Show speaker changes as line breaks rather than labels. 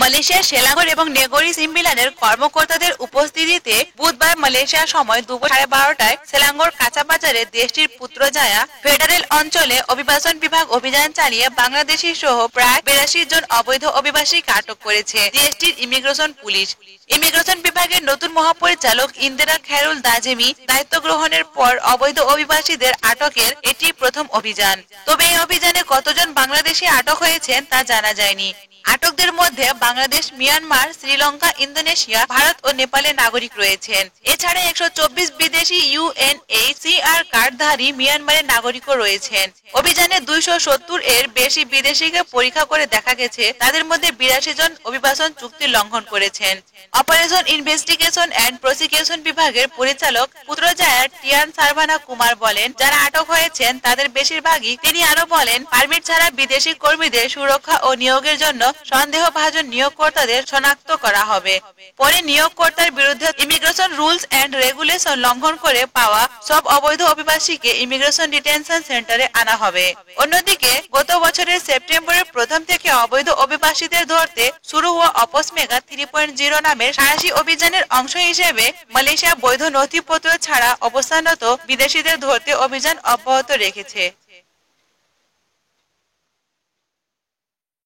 মালয়েশিয়ার সেলাঙ্গর এবং নেগরি সিম্বিলানের কর্মকর্তাদের উপস্থিতিতে বুধবার মালয়েশিয়ার সময় দুপুর 12:30টায় সেলাঙ্গর কাঁচা বাজারে দেশটির পুত্রজায়া ফেডারেল অঞ্চলে অভিবাসন বিভাগ অভিযান চালিয়ে বাংলাদেশি সহ প্রায় 82 জন অবৈধ অভিবাসীকে আটক করেছে দেশটির ইমিগ্রেশন পুলিশ। ইমিগ্রেশন বিভাগের নতুন মহাপরিচালক ইন্দিরা খায়রুল দাজেমি দায়িত্ব গ্রহণের পর অবৈধ অভিবাসীদের আটকের এটি প্রথম অভিযান। তবে এই অভিযানে কতজন বাংলাদেশি আটক হয়েছেন তা জানা যায়নি। আটকদের মধ্যে বাংলাদেশ, মিয়ানমার, শ্রীলঙ্কা, ইন্দোনেশিয়া, ভারত ও নেপালের নাগরিক রয়েছেন। এছাড়া 124 বিদেশি UNHCR কার্ডধারী মিয়ানমারের নাগরিকও রয়েছেন। অভিযানে 270 এর বেশি বিদেশিকে পরীক্ষা করে দেখা গেছে তাদের মধ্যে 82 জন অভিবাসন চুক্তি লঙ্ঘন করেছেন। অপারেশন ইনভেস্টিগেশন অ্যান্ড প্রসিকিউশন বিভাগের পরিচালক পুত্রজায়া টিয়ান সারভানা কুমার বলেন, যারা আটক হয়েছেন তাদের বেশিরভাগই। তিনি আরো বলেন, পারমিট ছাড়া বিদেশি কর্মীদের সুরক্ষা ও নিয়োগের জন্য সন্দেহভাজন নিয়োগকর্তাদের শনাক্ত করা হবে। পরে নিয়োগকর্তার বিরুদ্ধে ইমিগ্রেশন রুলস অ্যান্ড রেগুলেশন লঙ্ঘন করে পাওয়া সব অবৈধ অভিবাসীকে ইমিগ্রেশন ডিটেনশন সেন্টারে আনা হবে। অন্যদিকে গত বছরের সেপ্টেম্বরের প্রথম থেকে অবৈধ অভিবাসীদের ধরতে শুরু হওয়া অপসমেগা 3.0 নামের সাহসী অভিযানের অংশ হিসেবে মালয়েশিয়া বৈধ নথিপত্র ছাড়া অবস্থানরত বিদেশিদের ধরতে অভিযান অব্যাহত রেখেছে।